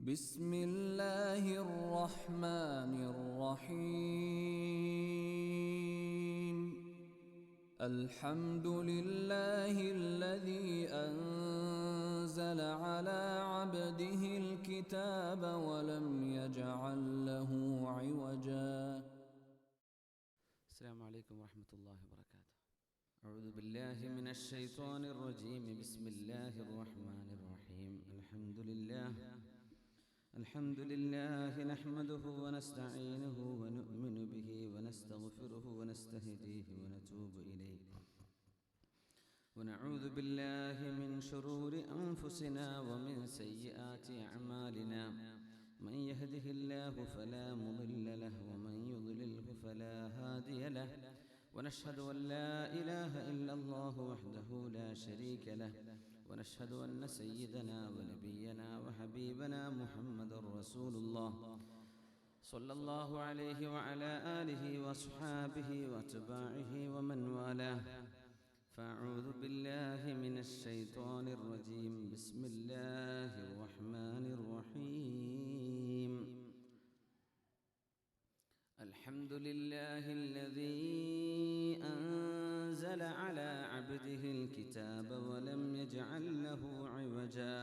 بسم الله الرحمن الرحيم الحمد لله الذي أنزل على عبده الكتاب ولم يجعل له عوجا. السلام عليكم ورحمة الله وبركاته. أعوذ بالله من الشيطان الرجيم. بسم الله الرحمن الرحيم. الحمد لله نحمده ونستعينه ونؤمن به ونستغفره ونستهديه ونتوب إليه ونعوذ بالله من شرور أنفسنا ومن سيئات أعمالنا. من يهده الله فلا مضل له ومن يضلله فلا هادي له. ونشهد أن لا إله إلا الله وحده لا شريك له. ونشهد أن سيدنا ونبينا وحبيبنا محمد رسول الله صلى الله عليه وعلى آله وأصحابه وأتباعه ومن والاه. فأعوذ بالله من الشيطان الرجيم. بسم الله الرحمن الرحيم. الحمد لله الذي أنزل على عبده الكتاب ولم يجعل له عوجا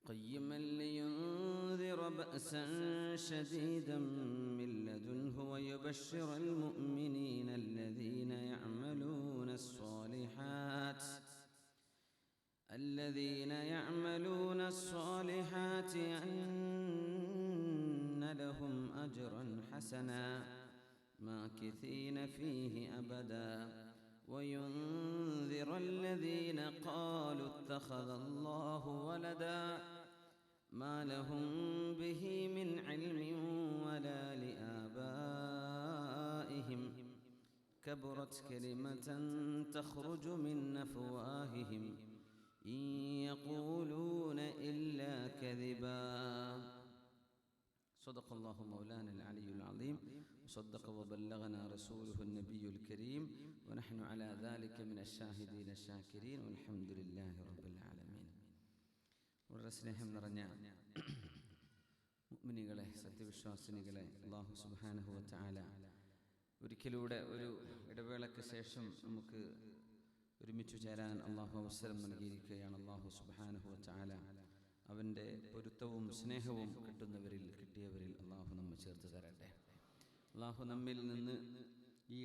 قيما لينذر بأسا شديدا من لدنه ويبشر المؤمنين الذين يعملون الصالحات أن لهم أجرا حسنا ماكثين فيه أبدا وينذر الذين قالوا اتخذ الله ولدا ما لهم به من علم ولا لآبائهم كبرت كلمة تخرج من أفواههم إن يقولون إلا كذبا. صدق الله مولانا العلي العظيم وصدق وبلغنا رسوله النبي الكريم ونحن على ذلك من الشاهدين الشاكرين والحمد لله رب العالمين. വളരെ സ്നേഹം നിറഞ്ഞ മുഅ്മിനീകളെ, സത്യവിശ്വാസിനികളെ, അല്ലാഹു സുബ്ഹാനഹു വ തആല ഒരിക്കലൂടെ ഒരു ഇടവേളയ്ക്ക് ശേഷം നമുക്ക് ഒരുമിച്ച് ചേരാൻ അല്ലാഹു അവസരം നൽകിയിരിക്കുകയാണ്. അല്ലാഹു സുബ്ഹാനഹു വ തആല അവൻ്റെ പൊരുത്തവും സ്നേഹവും കിട്ടിയവരിൽ അള്ളാഹു നമ്മെ ചേർത്ത് തരട്ടെ. അള്ളാഹു നമ്മിൽ നിന്ന് ഈ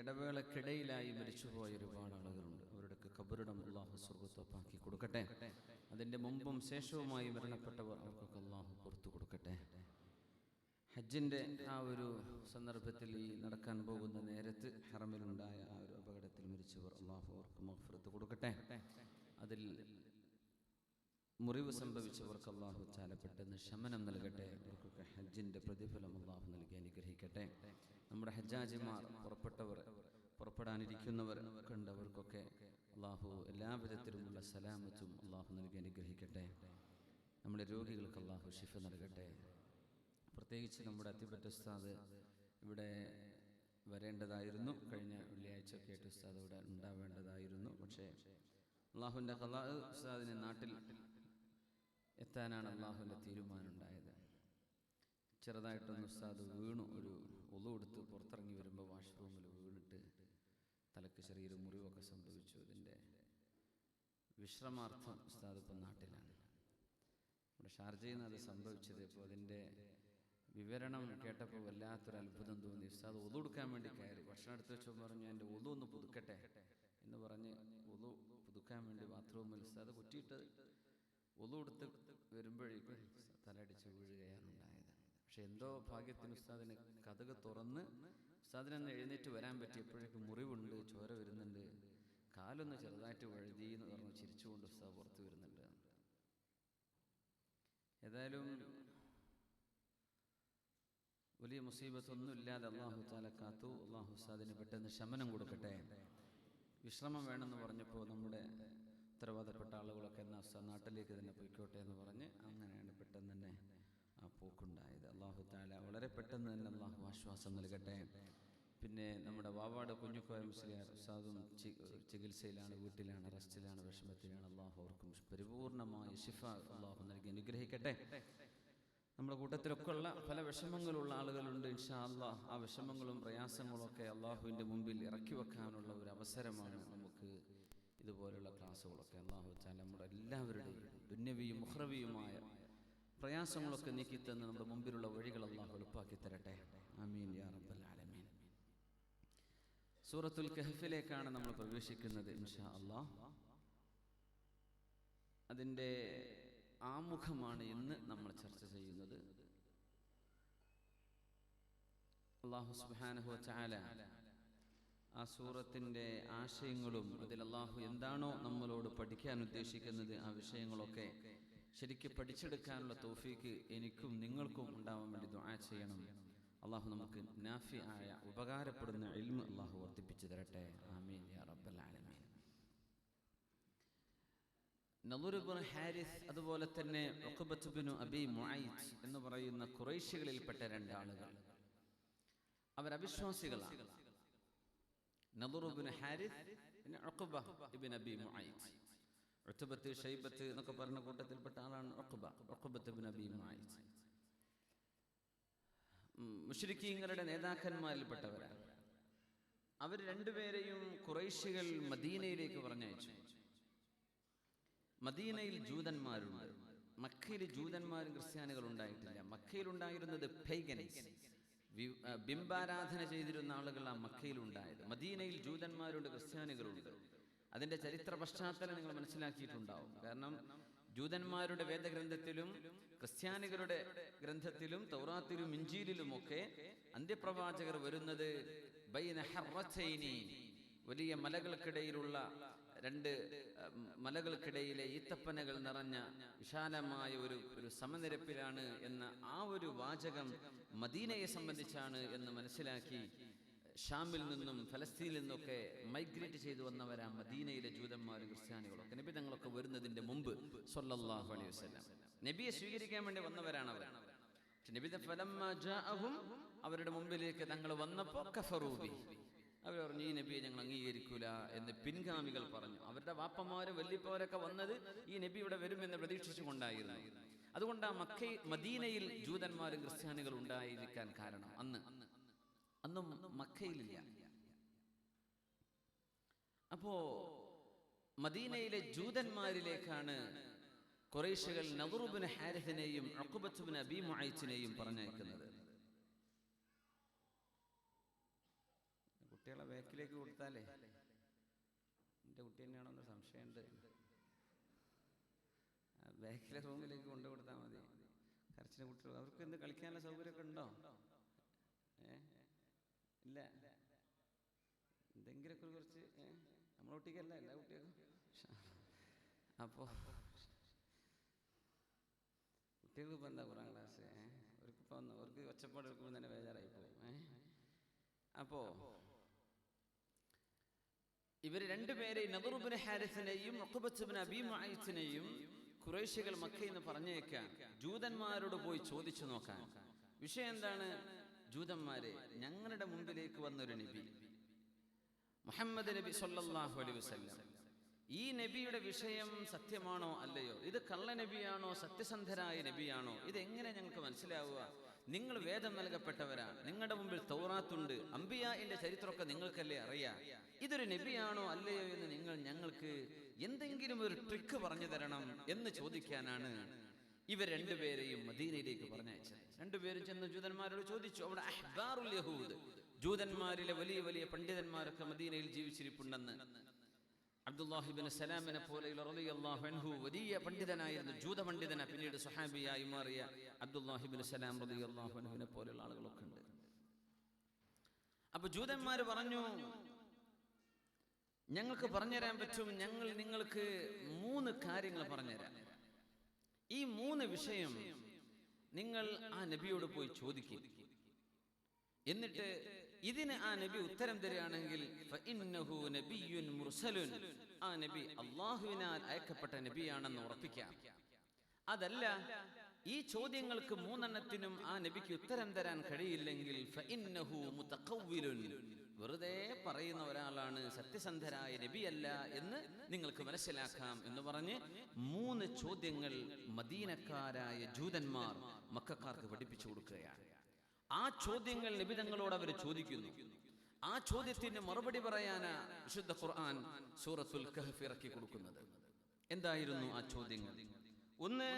ഇടവേളക്കിടയിലായി മരിച്ചുപോയ ഒരുപാട് ആളുകളുണ്ട്. അവരുടെയൊക്കെ ഖബറിടം അള്ളാഹു സ്വർഗ്ഗത്തോപ്പാക്കി കൊടുക്കട്ടെ. അതിൻ്റെ മുമ്പും ശേഷവുമായി മരണപ്പെട്ടവർ അവർക്കൊക്കെ അള്ളാഹു പുറത്തു കൊടുക്കട്ടെ. ഹജ്ജിൻ്റെ ആ ഒരു സന്ദർഭത്തിൽ ഈ നടക്കാൻ പോകുന്ന നേരത്ത് ഹറമിലുണ്ടായ ആ ഒരു അപകടത്തിൽ മരിച്ചവർ അള്ളാഹു അവർക്ക് മഗ്ഫിറത്ത് കൊടുക്കട്ടെ. അതിൽ മുറിവ് സംഭവിച്ചവർക്ക് അള്ളാഹു തആല പെട്ടെന്ന് ശമനം നൽകട്ടെ. അവർക്കൊക്കെ ഹജ്ജിൻ്റെ പ്രതിഫലം അള്ളാഹു നൽകി അനുഗ്രഹിക്കട്ടെ. നമ്മുടെ ഹജ്ജാജിമാർ പുറപ്പെടാനിരിക്കുന്നവർ കണ്ടവർക്കൊക്കെ അള്ളാഹു എല്ലാവിധത്തിലുമുള്ള സലാമത്തും അള്ളാഹു നൽകി അനുഗ്രഹിക്കട്ടെ. നമ്മുടെ രോഗികൾക്ക് അള്ളാഹു ശിഫ നൽകട്ടെ. പ്രത്യേകിച്ച് നമ്മുടെ അത്തിപ്പറ്റ ഉസ്താദ് ഇവിടെ വരേണ്ടതായിരുന്നു. കഴിഞ്ഞ വെള്ളിയാഴ്ചയൊക്കെ ആയിട്ട് ഉസ്താദ് ഇവിടെ ഉണ്ടാവേണ്ടതായിരുന്നു. പക്ഷേ അള്ളാഹുവിൻ്റെ ഖളാ ഉസ്താദിനെ നാട്ടിൽ എത്താനാണ് അള്ളാഹുവിൻ്റെ തീരുമാനം ഉണ്ടായത്. ചെറുതായിട്ടൊന്ന് ഉസ്താദ് വീണു. ഒരു ഒളു എടുത്ത് പുറത്തിറങ്ങി വരുമ്പോൾ വാഷ്റൂമിൽ വീണിട്ട് തലക്ക് ചെറിയൊരു മുറിവൊക്കെ സംഭവിച്ചു. അതിൻ്റെ വിശ്രമാർത്ഥം ഉസ്താദ് ഇപ്പം നാട്ടിലാണ്. ഇവിടെ ഷാർജയിൽ നിന്ന് അത് സംഭവിച്ചത്. അപ്പോൾ അതിൻ്റെ വിവരണം കേട്ടപ്പോൾ വല്ലാത്തൊരു അത്ഭുതം തോന്നി. ഉസ്താദ് ഒളു എടുക്കാൻ വേണ്ടി കയറി. ഭക്ഷണം എടുത്ത് വെച്ചപ്പോൾ പറഞ്ഞു, എൻ്റെ ഒളു ഒന്ന് പുതുക്കട്ടെ എന്ന് പറഞ്ഞ് ഒളു പുതുക്കാൻ വേണ്ടി ബാത്റൂമിൽ ഉസ്താദ് കുറ്റിയിട്ട് ഒളു എടുത്ത് വരുമ്പോഴേക്കും തലടിച്ച് വീഴുകയാണ് ഉണ്ടായത്. പക്ഷെ എന്തോ ഭാഗ്യത്തിന് ഉസ്താദിന് കതക് തുറന്ന് ഉസ്താദിനെന്ന് എഴുന്നേറ്റ് വരാൻ പറ്റിയപ്പോഴേക്കും മുറിവുണ്ട്, ചോര വരുന്നുണ്ട്, കാലൊന്ന് ചെറുതായിട്ട് വഴുതി എന്ന് പറഞ്ഞു ചിരിച്ചുകൊണ്ട് ഉസ്താദ് പുറത്ത് വരുന്നുണ്ട്. ഏതായാലും വലിയ മുസീബത്തൊന്നും ഇല്ലാതെ അള്ളാഹു തആല കാത്തു. അള്ളാഹു ഉസ്താദിന് പെട്ടെന്ന് ശമനം കൊടുക്കട്ടെ. വിശ്രമം വേണമെന്ന് പറഞ്ഞപ്പോൾ നമ്മുടെ ഉത്തരവാദപ്പെട്ട ആളുകളൊക്കെ എന്നാ നാട്ടിലേക്ക് തന്നെ പോയിക്കോട്ടെ എന്ന് പറഞ്ഞ് അങ്ങനെയാണ് പെട്ടെന്ന് തന്നെ ആ പോക്കുണ്ടായത്. അള്ളാഹു തആല വളരെ പെട്ടെന്ന് തന്നെ അള്ളാഹു ആശ്വാസം നൽകട്ടെ. പിന്നെ നമ്മുടെ വാവാട് കുഞ്ഞുക്കോയ മുസ്ലിയാർ ഉസ്താദും ചികിത്സയിലാണ്, വീട്ടിലാണ്, റെസ്റ്റിലാണ്, വിഷമത്തിലാണ്. അള്ളാഹു അവർക്കും പരിപൂർണമായ ശിഫ അള്ളാഹു നൽകി അനുഗ്രഹിക്കട്ടെ. നമ്മുടെ കൂട്ടത്തിലൊക്കെ ഉള്ള പല വിഷമങ്ങളുള്ള ആളുകളുണ്ട്. ഇൻഷാ അല്ലാഹ് ആ വിഷമങ്ങളും പ്രയാസങ്ങളും ഒക്കെ അള്ളാഹുവിൻ്റെ മുമ്പിൽ ഇറക്കി വെക്കാനുള്ള ഒരു അവസരമാണ് നമുക്ക് ഇതുപോലുള്ള ക്ലാസ്സുകളൊക്കെ. അള്ളാഹു തആല നമ്മുടെ എല്ലാവരുടെയും ദുന്യവിയും ഉഖ്റവിയുമായ പ്രയാസങ്ങളൊക്കെ നീക്കിത്തന്ന് നമ്മുടെ മുമ്പിലുള്ള വഴികൾ അള്ളാഹു എളുപ്പാക്കി തരട്ടെ. ആമീൻ യാ റബ്ബൽ ആലമീൻ. സൂറത്തുൽ കഹ്ഫിലേക്കാണ് നമ്മൾ പ്രവേശിക്കുന്നത് ഇൻഷാ അല്ലാഹ്. അതിൻ്റെ ആമുഖമാണ് ഇന്ന് നമ്മൾ ചർച്ച ചെയ്യുന്നത്. അല്ലാഹു സുബ്ഹാനഹു വ തആല ആ സൂറത്തിൻ്റെ ആശയങ്ങളും അതിൽ അല്ലാഹു എന്താണോ നമ്മളോട് പഠിക്കാൻ ഉദ്ദേശിക്കുന്നത് ആ വിഷയങ്ങളൊക്കെ ശരിക്കും പഠിച്ചെടുക്കാനുള്ള തൗഫീക്ക് എനിക്കും നിങ്ങൾക്കും ഉണ്ടാവാൻ വേണ്ടി ദുആ ചെയ്യണം. അല്ലാഹു നമുക്ക് നാഫിആയ ഉപകാരപ്പെടുന്ന ഇൽമ് അല്ലാഹു വർദ്ധിപ്പിച്ചു തരട്ടെ. ആമീൻ യാ റബ്ബൽ ആലമീൻ. നളർ ഇബ്നു ഹാരിസ് അതുപോലെ തന്നെ ഉഖബത്ത് ഇബ്നു അബീ മുഅയ്ത് എന്ന് പറയുന്ന ഖുറൈശികളിൽപ്പെട്ട രണ്ടാളുകൾ, അവർ അവിശ്വാസികളാണ്. നളർ ഇബ്നു ഹാരിസ് പിന്നെ ഉഖബ ഇബ്നു അബീ മുഅയ്ത്. ഉത്ബത്ത് ഷൈബത്ത് എന്നൊക്കെ പറഞ്ഞ കൂട്ടത്തിൽപ്പെട്ട ആളാണ് ഉഖബത്ത് ഇബ്നു അബീ മുഅയ്ത്. മുശ്രിക്കീങ്ങളുടെ നേതാക്കന്മാരിൽപ്പെട്ടവരാണ്. അവർ രണ്ടുപേരെയും ഖുറൈശികൾ മദീനയിലേക്ക് പറഞ്ഞയച്ചു. മദീനയിൽ ജൂതന്മാരുണ്ട്. മക്കയിൽ ജൂതന്മാരും ക്രിസ്ത്യാനികളും ഉണ്ടായിട്ടില്ല. മക്കയിൽ ഉണ്ടായിരുന്നത് പൈഗനിസ്, ബിംബാരാധന ചെയ്തിരുന്ന ആളുകൾ ആ മക്കയിലുണ്ടായത്. മദീനയിൽ ജൂതന്മാരുണ്ട്, ക്രിസ്ത്യാനികളുണ്ട്. അതിൻ്റെ ചരിത്ര പശ്ചാത്തലം നിങ്ങൾ മനസ്സിലാക്കിയിട്ടുണ്ടാവും. കാരണം ജൂതന്മാരുടെ വേദഗ്രന്ഥത്തിലും ക്രിസ്ത്യാനികളുടെ ഗ്രന്ഥത്തിലും തൗറാത്തിലും ഇഞ്ചീലിലുമൊക്കെ അന്ത്യപ്രവാചകർ വരുന്നത് ബൈന ഹർറത്തൈനി, വലിയ മലകൾക്കിടയിലുള്ള രണ്ട് മലകൾക്കിടയിലെ ഈത്തപ്പനകൾ നിറഞ്ഞ വിശാലമായ ഒരു സമനിരപ്പിലാണ് എന്ന ആ ഒരു വാചകം മദീനയെ സംബന്ധിച്ചാണ് എന്ന് മനസ്സിലാക്കി ഷാമിൽ നിന്നും ഫലസ്തീനിൽ നിന്നൊക്കെ മൈഗ്രേറ്റ് ചെയ്തു വന്നവരാ മദീനയിലെ ജൂതന്മാരും ക്രിസ്ത്യാനികളൊക്കെ. നബി തങ്ങളൊക്കെ വരുന്നതിന്റെ മുമ്പ് സ്വല്ലല്ലാഹു അലൈഹി വസല്ലം നബിയെ സ്വീകരിക്കാൻ വേണ്ടി വന്നവരാണ് അവർ. പക്ഷെ നബി ഫലമ്മാ ജാഅഹും, അവരുടെ മുമ്പിലേക്ക് തങ്ങൾ വന്നപ്പോൾ കഫറൂ ബിഹി, അവർ പറഞ്ഞു ഈ നബിയെ ഞങ്ങൾ അംഗീകരിക്കൂല എന്ന് പിൻഗാമികൾ പറഞ്ഞു. അവരുടെ വാപ്പമാരും വല്യപ്പവരൊക്കെ വന്നത് ഈ നബി ഇവിടെ വരുമെന്ന് പ്രതീക്ഷിച്ചുകൊണ്ടായിരുന്നു. അതുകൊണ്ട് ആ മദീനയിൽ ജൂതന്മാരും ക്രിസ്ത്യാനികളും ഉണ്ടായിരിക്കാൻ കാരണം അന്നും മക്കയിലില്ല. അപ്പോ മദീനയിലെ ജൂതന്മാരിലേക്കാണ് ഖുറൈശികൾ നളർ ഇബ്നു ഹാരിസിനെയും ഉഖബത്ത് ഇബ്നു അബീ മുഅയ്തിനെയും പറഞ്ഞയക്കുന്നത്. കുട്ടികളെ ബാക്കിലേക്ക് കൊടുത്താലേ എൻ്റെ കുട്ടി തന്നെയാണോ എന്ന് സംശയമുണ്ട്. ബാക്കിലെ റൂമിലേക്ക് കൊണ്ടുകൊടുത്താൽ മതി. കരച്ചിലെ കുട്ടികൾ, അവർക്ക് എന്ത് കളിക്കാനുള്ള സൗകര്യമൊക്കെ ഉണ്ടോ? ഇല്ല, എന്തെങ്കിലുമൊക്കെ കുറച്ച് നമ്മളെ കുട്ടിക്കല്ല, എല്ലാ കുട്ടികൾക്കും. അപ്പോൾ കുട്ടികൾക്ക് ഇപ്പം എന്താ ഖുർആൻ ക്ലാസ്, അവർക്കിപ്പോൾ അവർക്ക് ഒച്ചപ്പാട് എടുക്കുമ്പോൾ തന്നെ ബേജാറായി പോകും. അപ്പോൾ ഇവർ രണ്ടുപേരെയും നളർ ഇബ്നു ഹാരിസിനെയും ഉഖബത്ത് ഇബ്നു അബീ മുഅയ്തിനെയും ഖുറൈശികൾ മക്കയിൽ നിന്ന് പറഞ്ഞേക്കാൻ, ജൂതന്മാരോട് പോയി ചോദിച്ചു നോക്കാൻ. വിഷയം എന്താണ്? ജൂതന്മാരെ, ഞങ്ങളുടെ മുമ്പിലേക്ക് വന്നൊരു നബി മുഹമ്മദ് നബി സ്വല്ലല്ലാഹു അലൈഹി വസല്ലം, ഈ നബിയുടെ വിഷയം സത്യമാണോ അല്ലയോ? ഇത് കള്ള നബിയാണോ സത്യസന്ധരായ നബിയാണോ? ഇതെങ്ങനെ ഞങ്ങൾക്ക് മനസ്സിലാവുക? നിങ്ങൾ വേദം നൽകപ്പെട്ടവരാണ്, നിങ്ങളുടെ മുമ്പിൽ തൗറാത്തുണ്ട്, അംബിയാഇന്റെ ചരിത്രമൊക്കെ നിങ്ങൾക്കല്ലേ അറിയാം. ഇതൊരു നബിയാണോ അല്ലയോ എന്ന് നിങ്ങൾ ഞങ്ങൾക്ക് എന്തെങ്കിലും ഒരു ട്രിക്ക് പറഞ്ഞു തരണം എന്ന് ചോദിക്കാനാണ് ഇവർ രണ്ടുപേരെയും മദീനയിലേക്ക് പറഞ്ഞയച്ചത്. രണ്ടുപേരും ചെന്ന് ജൂതന്മാരോട് ചോദിച്ചു. അവിടെ അഹ്ബാറുൽ യഹൂദ്, ജൂതന്മാരിലെ വലിയ വലിയ പണ്ഡിതന്മാരൊക്കെ മദീനയിൽ ജീവിച്ചിരിപ്പുണ്ടെന്ന്. അബ്ദുല്ലാഹി ഇബ്നു സലാമിനെ പോലെ റളിയല്ലാഹു അൻഹു വലിയ പണ്ഡിതനായിരുന്നു, ജൂത പണ്ഡിതനാണ്. പിന്നീട് സ്വഹാബിയായി മാറിയ അബ്ദുല്ലാഹി ഇബ്നു സലാം റളിയല്ലാഹു അൻഹുവിനെ പോലെയുള്ള ആളുകളൊക്കെ ഉണ്ട്. അപ്പൊ ജൂതന്മാര് പറഞ്ഞു, ഞങ്ങൾക്ക് പറഞ്ഞുതരാൻ പറ്റും, ഞങ്ങൾ നിങ്ങൾക്ക് 3 കാര്യങ്ങൾ പറഞ്ഞുതരാം. ഈ 3 വിഷയം നിങ്ങൾ ആ നബിയോട് പോയി ചോദിക്കും. എന്നിട്ട് ഇതിന് ആ നബി ഉത്തരം തരികയാണെങ്കിൽ ഫഇന്നഹു നബിയ്യുൻ മുർസലുൻ, ആ നബി അല്ലാഹുവിനാൽ അയക്കപ്പെട്ട നബിയാണെന്ന് ഉറപ്പിക്കാം. അതല്ല, ഈ ചോദ്യങ്ങൾക്ക് 3 എണ്ണത്തിനും ആ നബിക്ക് ഉത്തരം തരാൻ കഴിയില്ലെങ്കിൽ ഫഇന്നഹു മുതഖവ്വിലുൻ, വെറുതെ പറയുന്ന ഒരാളാണ്, സത്യസന്ധരായ നബിയല്ല എന്ന് നിങ്ങൾക്ക് മനസ്സിലാക്കാം എന്ന് പറഞ്ഞ് 3 ചോദ്യങ്ങൾ മദീനക്കാരായ ജൂതന്മാർ മക്കക്കാർക്ക് പഠിപ്പിച്ചു കൊടുക്കുകയാണ്. ആ ചോദ്യങ്ങൾ നബി തങ്ങളോട് അവർ ചോദിക്കുന്നു. ആ ചോദ്യത്തിന് മറുപടി പറയാനാ വിശുദ്ധ ഖുർആൻ സൂറത്തുൽ കഹ്ഫ് ഇറക്കി കൊടുക്കുന്നത്. എന്തായിരുന്നു ആ ചോദ്യങ്ങൾ? ഒന്ന്,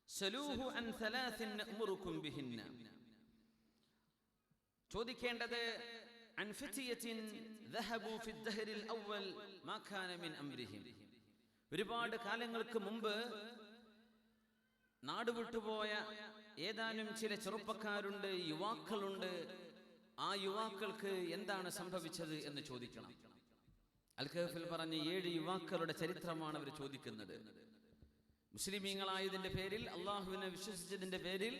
സലൂഹു അൻ സലാസിൻ നഅ്മുറുകും ബിഹിന്ന, ചോദിക്കേണ്ടത് അൻ ഫിതിയത്തിൻ ദഹബു ഫി ദഹ്രിൽ അവ്വൽ മാ കാന മിൻ അംരിഹിം, ഒരുപാട് കാലങ്ങൾക്ക് മുമ്പ് നാട് വിട്ടുപോയ ഏതാനും ചില ചെറുപ്പക്കാരുണ്ട്, യുവാക്കളുണ്ട്. ആ യുവാക്കൾക്ക് എന്താണ് സംഭവിച്ചത് എന്ന് ചോദിക്കണം. അൽ കഹ്ഫിൽ പറഞ്ഞ 7 യുവാക്കളുടെ ചരിത്രമാണ് അവർ ചോദിക്കുന്നത്. മുസ്ലിമീങ്ങളായതിന്റെ പേരിൽ, അള്ളാഹുവിനെ വിശ്വസിച്ചതിന്റെ പേരിൽ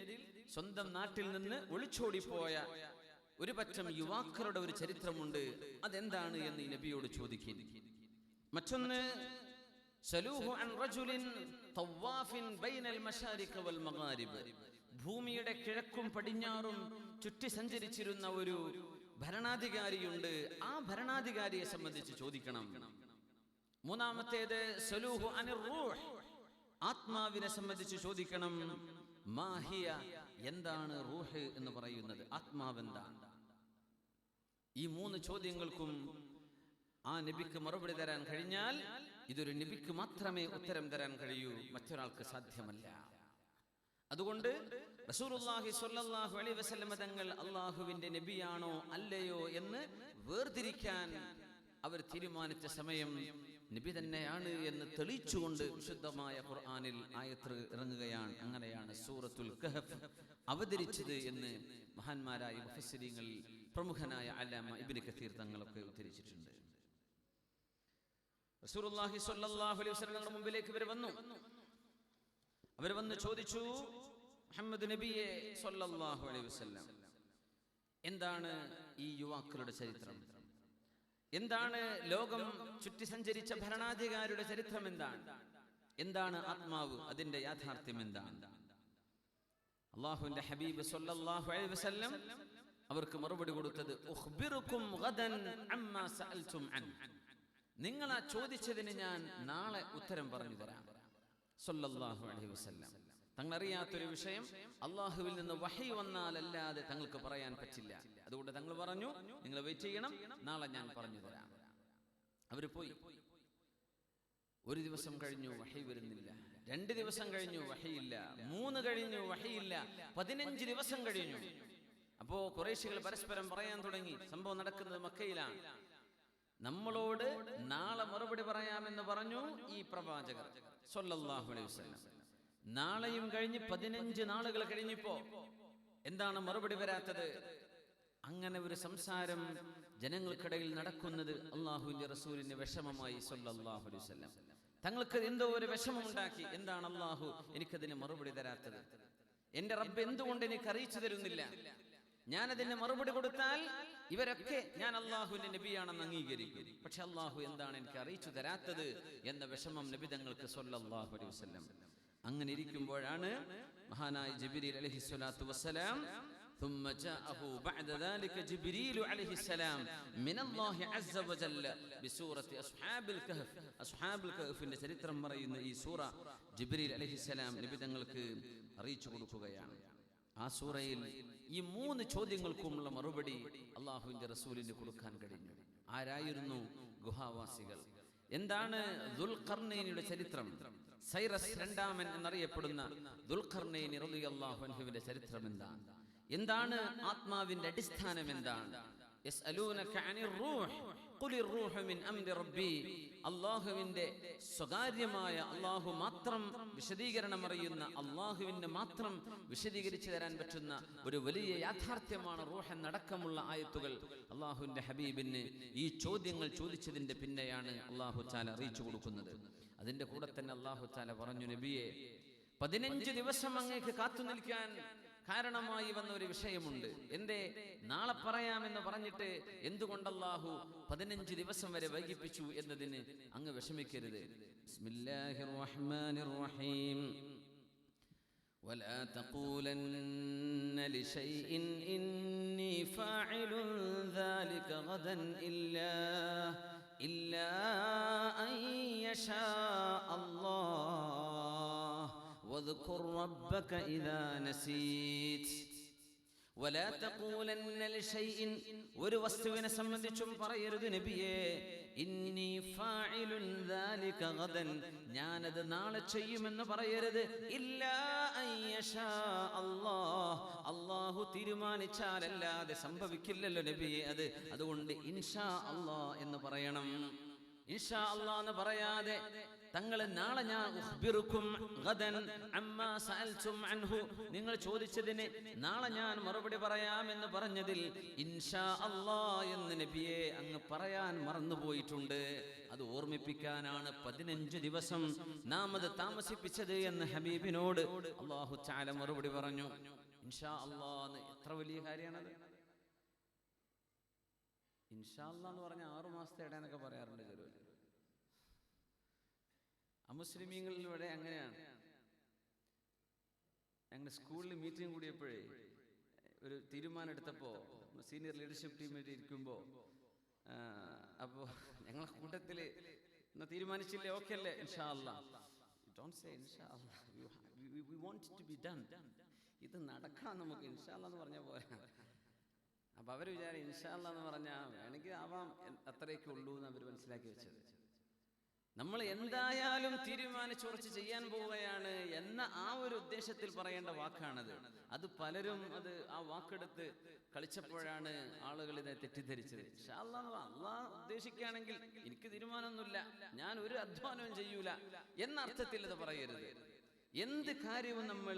സ്വന്തം നാട്ടിൽ നിന്ന് ഒളിച്ചോടിപ്പോയ ഒരു പറ്റം യുവാക്കളുടെ ഒരു ചരിത്രമുണ്ട്. അതെന്താണ് എന്ന് ഈ നബിയോട് ചോദിക്കുന്നു. മറ്റൊന്ന്, സലൂഹു അൻ റജുലിൻ തവാഫിൻ ബൈനൽ മശാരിഖ് വൽ മഗാരിബ്, ഭൂമിയുടെ കിഴക്കും പടിഞ്ഞാറും ചുറ്റി സഞ്ചരിച്ചിരുന്ന ഒരു ഭരണാധികാരിയുണ്ട്. ആ ഭരണാധികാരിയെ സംബന്ധിച്ച് ചോദിക്കണം. മൂന്നാമത്തേത് സലൂഹു അനിർ റൂഹ്, ആത്മാവിനെ സംബന്ധിച്ച് ചോദിക്കണം. മാഹിയ, എന്താണ് റൂഹ് എന്ന് പറയുന്നത്, ആത്മാവെന്താണ്? ഈ 3 ചോദ്യങ്ങൾക്കും ആ നബിക്ക് മറുപടി തരാൻ കഴിഞ്ഞാൽ ഇതൊരു നബിക്ക് മാത്രമേ ഉത്തരം തരാൻ കഴിയൂ, മറ്റൊരാൾക്ക് സാധ്യമല്ല. അതുകൊണ്ട് റസൂലുള്ളാഹി സ്വല്ലല്ലാഹു അലൈഹി വസല്ലം തങ്ങൾ അള്ളാഹുവിന്റെ നബിയാണോ അല്ലയോ എന്ന് വേർതിരിക്കാൻ അവർ തീരുമാനിച്ച സമയം നബി തന്നെയാണ് എന്ന് തെളിയിച്ചുകൊണ്ട് വിശുദ്ധമായ ഖുർആനിൽ ആയത്ത് ഇറങ്ങുകയാണ്. അങ്ങനെയാണ് സൂറത്തുൽ കഹ്ഫ് അവതരിച്ചത് എന്ന് മഹാന്മാരായ മുഫസ്സിരീങ്ങളിൽ പ്രമുഖനായ അല്ലാമ ഇബ്നു കസീർ തങ്ങളൊക്കെ ഉദ്ധരിച്ചിട്ടുണ്ട്. റസൂലുള്ളാഹി സ്വല്ലല്ലാഹു അലൈഹി വസല്ലം മുമ്പിലേക്ക് അവർ വന്ന് ചോദിച്ചു, മുഹമ്മദ് നബിയെ സ്വല്ലല്ലാഹു അലൈഹി വസല്ലം, എന്താണ് ഈ യുവാക്കളുടെ ചരിത്രം? എന്താണ് ലോകം ചുറ്റി സഞ്ചരിച്ച ഭരണാധികാരിയുടെ ചരിത്രം? എന്താണ് ആത്മാവ്? അതിന്റെ യാഥാർത്ഥ്യം എന്താണ്? അല്ലാഹുവിന്റെ ഹബീബ് സ്വല്ലല്ലാഹു അലൈഹി വസല്ലം അവർക്ക് മറുപടി കൊടുത്തത്, ഉഖ്ബിറുകും ഗദൻ അമ്മാ സഅൽതും അൻ, നിങ്ങൾ ആ ചോദിച്ചതിന് ഞാൻ നാളെ ഉത്തരം പറഞ്ഞു തരാം. സ്വല്ലല്ലാഹു അലൈഹി വസല്ലം തങ്ങൾ അറിയാത്തൊരു വിഷയം അള്ളാഹുവിൽ നിന്ന് വഹി വന്നാലല്ലാതെ തങ്ങൾക്ക് പറയാൻ പറ്റില്ല. അതുകൊണ്ട് തങ്ങൾ പറഞ്ഞു, നിങ്ങൾ വെയിറ്റ് ചെയ്യണം, നാളെ ഞാൻ പറഞ്ഞു തരാം. അവര് പോയി. 1 ദിവസം കഴിഞ്ഞു, വഹി വരുന്നില്ല. 2 ദിവസം കഴിഞ്ഞു, വഹിയില്ല. 3 കഴിഞ്ഞു, വഹിയില്ല. 15 ദിവസം കഴിഞ്ഞു. അപ്പോ ഖുറൈശികൾ പരസ്പരം പറയാൻ തുടങ്ങി. സംഭവം നടക്കുന്നത് മക്കയിലാണ്. നമ്മളോട് നാളെ മറുപടി പറയാമെന്ന് പറഞ്ഞു ഈ പ്രവാചകർ സ്വല്ലല്ലാഹു അലൈഹി വസല്ലം. നാളെയും കഴിഞ്ഞ് 15 നാളുകൾ കഴിഞ്ഞപ്പോ എന്താണ് മറുപടി വരാത്തത്? അങ്ങനെ ഒരു സംസാരം ജനങ്ങൾക്കിടയിൽ നടക്കുന്നത് അള്ളാഹുവിന്റെ റസൂലിന് വിഷമമായി. സ്വല്ലല്ലാഹു അലൈഹി വസല്ലം തങ്ങൾക്ക് എന്തോ ഒരു വിഷമമുണ്ടാക്കി. എന്താണ് അള്ളാഹു എനിക്കതിന് മറുപടി തരാത്തത്? എന്റെ റബ്ബ് എന്തുകൊണ്ട് എനിക്ക് അറിയിച്ചു തരുന്നില്ല? ഞാനതിന് മറുപടി കൊടുത്താൽ ഇവരൊക്കെ ഞാൻ അള്ളാഹുവിന്റെ നബിയാണെന്ന് അംഗീകരിക്കും. പക്ഷെ അള്ളാഹു എന്താണ് എനിക്ക് അറിയിച്ചു തരാത്തത് എന്ന വിഷമം നബി തങ്ങൾക്ക് സ്വല്ലല്ലാഹു അലൈഹി വസല്ലം. അങ്ങനെ ഇരിക്കുമ്പോഴാണ് മഹാനായ ജിബ്രീൽ അലൈഹിസ്സലാത്തു വസ്സലാം ثم جاءه بعد ذلك جبريل عليه السلام من الله عز وجل بسورة أصحاب الكهف. أصحاب الكهف ന്റെ ചരിത്രം പറയുന്ന ഈ സൂറ ജിബ്രീൽ അലൈഹിസ്സലാം നബി തങ്ങൾക്ക് അറിയിച്ചു കൊടുക്കുകയാണ്. ആ സൂറയിൽ ഈ 3 ചോദ്യങ്ങൾക്കുമുള്ള മറുപടി അള്ളാഹുവിന്റെ റസൂലിന് കൊടുക്കാൻ കഴിഞ്ഞു. ആരായിരുന്നു ഗുഹാവാസികൾ? എന്താണ് ദുൽഖർനൈനിയുടെ ചരിത്രം? സൈറസ് രണ്ടാമൻ എന്നറിയപ്പെടുന്ന ദുൽഖർനൈൻ റളിയല്ലാഹു അൻഹുവിന്റെ ചരിത്രം എന്താണ്? ആത്മാവിന്റെ അടിസ്ഥാനം എന്താണ്? യസ്അലൂനക അനിർ റൂഹ് ഖുലിർ റൂഹു മിൻ അംരി റബ്ബി. അല്ലാഹുവിന്റെ സ്വകാര്യമായ, അല്ലാഹു മാത്രം വിശദീകരണം അറിയുന്ന, അല്ലാഹുവിന് മാത്രം വിശദീകരിച്ചു തരാൻ പറ്റുന്ന ഒരു വലിയ യാഥാർത്ഥ്യമാണ് റൂഹ് എന്നടക്കമുള്ള ആയത്തുകൾ അല്ലാഹുവിന്റെ ഹബീബിന് ഈ ചോദ്യങ്ങൾ ചോദിച്ചതിന്റെ പിന്നെയാണ് അല്ലാഹു തആല അറിയിച്ചു കൊടുക്കുന്നത്. അതിന്റെ കൂടെ തന്നെ അല്ലാഹു തആല പറഞ്ഞു, നബിയെ 15 ദിവസം അങ്ങേക്ക് കാത്തു നിൽക്കാൻ കാരണമായി വന്ന ഒരു വിഷയമുണ്ട്. എന്തേ? നാളെ പറയാമെന്ന് പറഞ്ഞിട്ട് എന്തുകൊണ്ട് അല്ലാഹു 15 ദിവസം വരെ വൈകിപ്പിച്ചു എന്നതിന് അങ്ങ് വിഷമിക്കരുത്. ബിസ്മില്ലാഹിർ റഹ്മാനിർ റഹീം. ولا تقولن لشيء إني فاعل ذلك غدا إلا أن يشاء الله واذكر ربك إذا نسيت ولا تقولن لشيء ഒരു വസ്തുവിനെ സംബന്ധിച്ചും പറയരുത് നബിയേ ഇന്നി ഫാഇലുൻ ദാലിക ഗദൻ ഞാനത് നാളെ ചെയ്യുമെന്ന് പറയരുത് ഇല്ലാ അൻ യശാ അല്ലാഹു തീരുമാനിച്ചാലല്ലാതെ സംഭവിക്കില്ലല്ലോ നബിയേ അതുകൊണ്ട് ഇൻഷാ അല്ലാഹ് എന്ന് പറയണം. ഇൻഷാ അല്ലാഹ് എന്ന് പറയാതെ തങ്ങൾ നാളെ ഞാൻ ഉഖ്ബിറുക്കും ഗദൻ അമ്മാ സഅൽതും അൻഹു നിങ്ങൾ ചോദിച്ചതിന് നാളെ ഞാൻ മറുപടി പറയാമെന്ന് പറഞ്ഞതിൽ ഇൻഷാ അല്ലാഹ് എന്ന് നബിയെ അങ്ങ് പറയാൻ മറന്നുപോയിട്ടുണ്ട്. അത് ഓർമ്മിപ്പിക്കാനാണ് 15 ദിവസം നാം അത് താമസിപ്പിച്ചത് എന്ന് ഹബീബിനോട് അല്ലാഹു തആല മറുപടി പറഞ്ഞു. ഇൻഷാ അല്ലാഹ് എന്ന് എത്ര വലിയ കാര്യമാണത്. ഇൻഷാ അല്ലാഹ് എന്ന് പറഞ്ഞാൽ 6 മാസത്തെ ഇടാനൊക്കെ പറയാറുണ്ട് ചിലർ. അമുസ്ലിമീങ്ങളിലൂടെ അങ്ങനെയാണ്. ഞങ്ങൾ സ്കൂളിൽ മീറ്റിംഗ് കൂടിയപ്പോഴേ ഒരു തീരുമാനം എടുത്തപ്പോൾ സീനിയർ ലീഡർഷിപ്പ് ടീമിൽ ഇരിക്കുമ്പോൾ അപ്പോൾ ഞങ്ങളെ കൂട്ടത്തിൽ തീരുമാനിച്ചില്ലേ, ഓക്കെ അല്ലേ, ഇൻഷാ അല്ലാഹ്. ഡോണ്ട് സേ ഇൻഷാ അല്ലാഹ്, we want to be done. ഇത് നടക്കണം നമുക്ക്, ഇൻഷാ അല്ലാഹ് എന്ന് പറഞ്ഞ പോലെ. അപ്പം അവർ വിചാരം ഇൻഷാ അല്ലാഹ് എന്ന് പറഞ്ഞാൽ വേണമെങ്കിൽ ആവാം, അത്രയൊക്കെ ഉള്ളൂ എന്ന് അവർ മനസ്സിലാക്കി വെച്ചത്. നമ്മൾ എന്തായാലും തീരുമാനിച്ചുറച്ച് ചെയ്യാൻ പോവുകയാണ് എന്ന ആ ഒരു ഉദ്ദേശത്തിൽ പറയേണ്ട വാക്കാണത്. അത് പലരും ആ വാക്കെടുത്ത് കളിച്ചപ്പോഴാണ് ആളുകൾ ഇതിനെ തെറ്റിദ്ധരിച്ചത്. ഇൻഷാ അല്ലാഹ് അല്ലാഹ് ഉദ്ദേശിക്കുകയാണെങ്കിൽ എനിക്ക് തീരുമാനമൊന്നുമില്ല, ഞാൻ ഒരു അധ്വാനവും ചെയ്യൂല എന്ന അർത്ഥത്തിൽ ഇത് പറയരുത്. എന്ത് കാര്യവും നമ്മൾ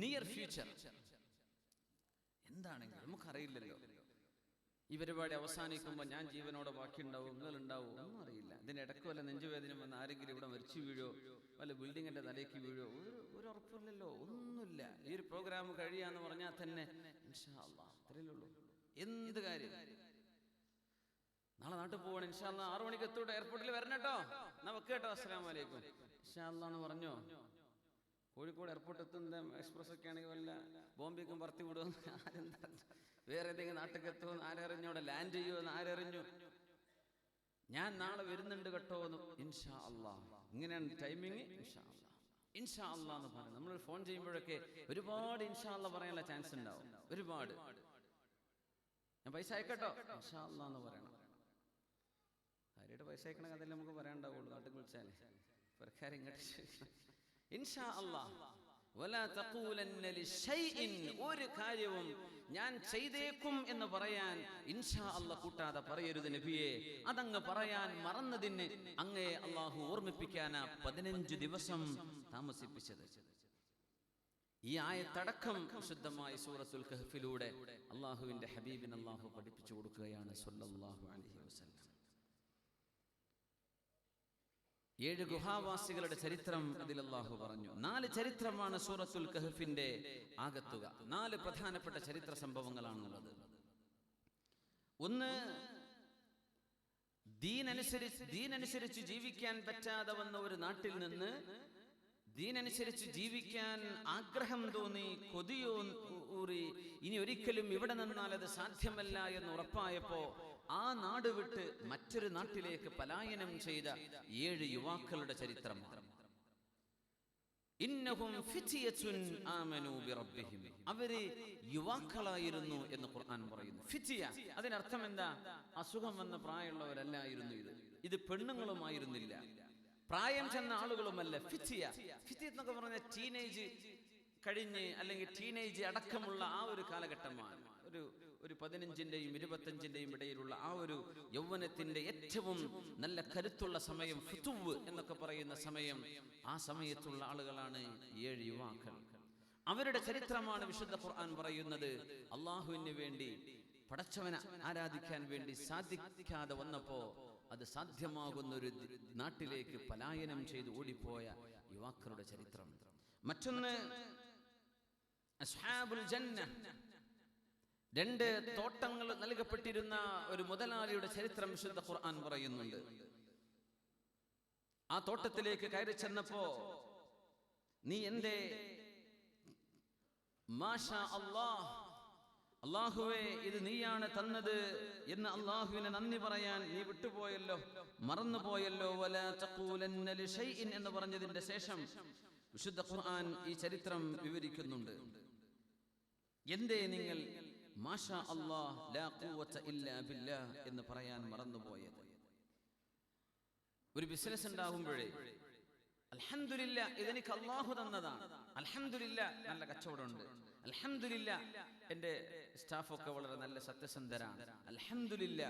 നിയർ ഫ്യൂച്ചർ എന്താണെങ്കിലും നമുക്കറിയില്ലല്ലോ. ഈ പരിപാടി അവസാനിക്കുമ്പോൾ ഞാൻ ജീവനോടെ ബാക്കിയുണ്ടാവും, നിങ്ങളുണ്ടാവും, ഒന്നും അറിയില്ല. ഇതിൻ്റെ ഇടയ്ക്ക് വല്ല നെഞ്ചുവേദന വന്ന് ആരെങ്കിലും ഇവിടെ മരിച്ചു വീഴോ, വല്ല ബിൽഡിങ്ങിൻ്റെ തലേക്ക് വീഴോ, ഒരു ഉറപ്പില്ലല്ലോ, ഒന്നുമില്ല. ഈ ഒരു പ്രോഗ്രാം കഴിയാന്ന് പറഞ്ഞാൽ തന്നെ ഇൻഷാ അല്ലാഹ് അത്രയല്ലേ ഉള്ളൂ. എന്ത് കാര്യം നാളെ നാട്ടിൽ പോകണം, ഇൻഷാ അല്ലാഹ് 6 മണിക്ക് എത്തൂട്ടോ, എയർപോർട്ടിൽ വരണം കേട്ടോ, എന്നാ വെക്ക് കേട്ടോ, അസ്സലാമു അലൈക്കും, ഇൻഷാ അല്ലാഹ് എന്ന് പറഞ്ഞോ. കോഴിക്കോട് എയർപോർട്ട് എത്തുന്ന എക്സ്പ്രസ് ഒക്കെ ആണെങ്കിൽ വല്ല ബോംബെക്കും പറത്തി വിടുമെന്ന് ആരെന്താ, വേറെ ഏതെങ്കിലും നാട്ടിൽ എത്തുമെന്ന് ആരറിഞ്ഞു, അവിടെ ലാൻഡ് ചെയ്യുമെന്ന് ആരറിഞ്ഞു. ഞാൻ നാളെ വരുന്നുണ്ട് കേട്ടോ എന്ന് ഇൻഷാ അല്ലാഹ്. ഇങ്ങനെയാണ് ടൈമിങ്. ഇൻഷാ അല്ലാഹ്, ഇൻഷാ അല്ലാഹ് എന്ന് പറയും. നമ്മൾ ഫോൺ ചെയ്യുമ്പോഴൊക്കെ ഒരുപാട് ഇൻഷാ അല്ലാഹ് പറയാനുള്ള ചാൻസ് ഉണ്ടാവും, ഒരുപാട്. ഞാൻ പൈസ അയക്കട്ടോ, ഇൻഷാ അല്ലാഹ് എന്ന് പറയണം. ആരുടെ പൈസ അയക്കണ കഥയിൽ നമുക്ക് പറയാനുണ്ടാവുള്ളൂ, നാട്ടിൽ വിളിച്ചാലേ പ്രക്കാരം ഇങ്ങോട്ട് ഇൻഷാ അല്ലാഹ്. വലാ തഖൂലന്ന ലിശൈഇൻ ഒരു കാര്യവും ഞാൻ ചെയ്തേക്കും എന്ന് പറയാൻ ഇൻഷാ അല്ലാഹ് കൂട്ടാതെ പറയരുത് നബിയെ. അതങ്ങ് പറയാൻ മറന്നതിന് അങ്ങേ അല്ലാഹു ഓർമ്മിപ്പിക്കാനാ 15 ദിവസം താമസിപ്പിച്ചത്. ഈ ആയത്തടക്കം വിശുദ്ധമായ സൂറത്തുൽ കഹ്ഫിലൂടെ അല്ലാഹുവിന്റെ ഹബീബിന് അല്ലാഹു പഠിപ്പിച്ചു കൊടുക്കുകയാണ് സ്വല്ലല്ലാഹു അലൈഹി വസല്ലം. 7 ഗുഹാവാസികളുടെ ചരിത്രം അതിൽ അല്ലാഹു പറഞ്ഞു. 4 ചരിത്രമാണ് സൂറത്തുൽ കഹ്ഫിന്റെ ആകത്തുക. 4 പ്രധാനപ്പെട്ട ചരിത്ര സംഭവങ്ങളാണുള്ളത്. ഒന്ന്, ദീനനുസരിച്ച് ജീവിക്കാൻ പറ്റാതെ വന്ന ഒരു നാട്ടിൽ നിന്ന് ദീനനുസരിച്ച് ജീവിക്കാൻ ആഗ്രഹം തോന്നി, കൊതിയൂറി, ഇനി ഒരിക്കലും ഇവിടെ നിന്നാൽ അത് സാധ്യമല്ല എന്ന് ഉറപ്പായപ്പോ ആ നാട് വിട്ട് മറ്റൊരു നാട്ടിലേക്ക് പലായനം ചെയ്ത 7 യുവാക്കളുടെ ചരിത്രം. ഇന്നഹും ഫിത്യത്തുൻ ആമനൂ ബിറബ്ബിഹിം, അവര് യുവാക്കളായിരുന്നു എന്ന് ഖുർആൻ പറയുന്നു. ഫിത്യ, അതിനർത്ഥം എന്താ? അസുഖം വന്ന പ്രായമുള്ളവരല്ലായിരുന്നു ഇത് പെണ്ണുങ്ങളുമായിരുന്നില്ല, പ്രായം ചെന്ന ആളുകളുമല്ല. ഫിത്യ എന്നൊക്കെ പറഞ്ഞാൽ ടീനേജ് കഴിഞ്ഞ് അല്ലെങ്കിൽ ടീനേജ് അടക്കമുള്ള ആ ഒരു കാലഘട്ടമാണ്. ഒരു 15-ന്റെയും 25-ന്റെയും ഇടയിലുള്ള ആ ഒരു യൗവനത്തിന്റെ ഏറ്റവും നല്ല കരുത്തുള്ള സമയം, ഫുതുവ് എന്നൊക്കെ പറയുന്ന സമയം. ആ സമയത്തുള്ള ആളുകളാണ് 7 യുവാക്കൾ. അവരുടെ ചരിത്രമാണ് വിശുദ്ധ ഖുർആൻ പറയുന്നത്. അള്ളാഹുവിന് വേണ്ടി, പടച്ചവനെ ആരാധിക്കാൻ വേണ്ടി സാധിക്കാതെ വന്നപ്പോ അത് സാധ്യമാകുന്ന ഒരു നാട്ടിലേക്ക് പലായനം ചെയ്ത് ഓടിപ്പോയ യുവാക്കളുടെ ചരിത്രം. മറ്റൊന്ന് അസ്ഹാബുൽ ജന്ന, 2 തോട്ടങ്ങൾ നൽകപ്പെട്ടിരുന്ന ഒരു മുതലാളിയുടെ ചരിത്രം വിശുദ്ധ ഖുർആൻ പറയുന്നുണ്ട്. ആ തോട്ടത്തിലേക്ക് കയറി ചെന്നപ്പോ, നീ എന്റെ മാഷാ അല്ലാഹ്, അല്ലാഹുവേ ഇത് നീയാണ് തന്നത് എന്ന് അല്ലാഹുവിനെ നന്ദി പറയാൻ നീ വിട്ടുപോയല്ലോ, മറന്നുപോയല്ലോ. വലാ തഖൂലന്ന ലിശൈഇൻ എന്ന് പറഞ്ഞതിന്റെ ശേഷം വിശുദ്ധ ഖുർആൻ ഈ ചരിത്രം വിവരിക്കുന്നുണ്ട്. എന്തേ നിങ്ങൾ മാഷാ അല്ലാഹ് ലാ ഖുവത ഇല്ലാ ബില്ലാഹ് എന്ന് പറയാൻ മറന്നുപോയത്? ഒരു ബിസിനസ് ഉണ്ടാകുമ്പോഴേ അൽഹംദുലില്ലാ ഇതെനിക്ക് അല്ലാഹു തന്നതാണ്, അൽഹംദുലില്ലാ നല്ല കച്ചവടമുണ്ട്, അൽഹംദുലില്ലാ എൻ്റെ സ്റ്റാഫൊക്കെ വളരെ നല്ല സത്യസന്ധരാണ്, അൽഹംദുലില്ലാ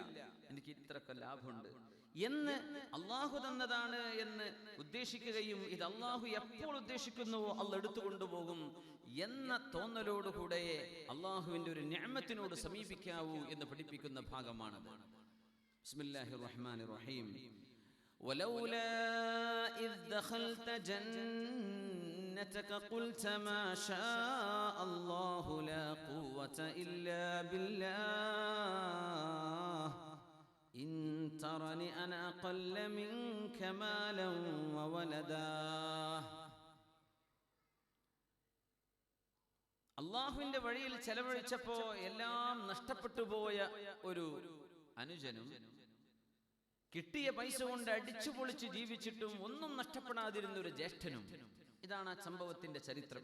എനിക്ക് ഇത്രയൊക്കെ ലാഭമുണ്ട് എന്ന് അല്ലാഹു തന്നതാണ് എന്ന് ഉദ്ദേശിക്കുകയും ഇത് അല്ലാഹു എപ്പോൾ ഉദ്ദേശിക്കുന്നുവോ അള്ളാഹു എടുത്തു കൊണ്ടുപോകും എന്ന തോന്നലോടുകൂടെ അല്ലാഹുവിൻ്റെ ഒരു നിഅമത്തിനോട് സമീപിക്കാവൂ എന്ന് പഠിപ്പിക്കുന്ന ഭാഗമാണത്. ബിസ്മില്ലാഹിർ റഹ്മാനിർ റഹീം. ولولا إذ دخلت جنتك قلت ما شاء الله لا قوة إلا بالله إن ترني أنا أقل منك مالا وولدا. അല്ലാഹുവിന്റെ വഴിയിൽ ചെലവഴിച്ചപ്പോ എല്ലാം നഷ്ടപ്പെട്ടു പോയ ഒരു അനുജനും കിട്ടിയ പൈസ കൊണ്ട് അടിച്ചു പൊളിച്ച് ജീവിച്ചിട്ടും ഒന്നും നഷ്ടപ്പെടാതിരുന്ന ഒരു ജ്യേഷ്ഠനും. ഇതാണ് ആ സംഭവത്തിന്റെ ചരിത്രം.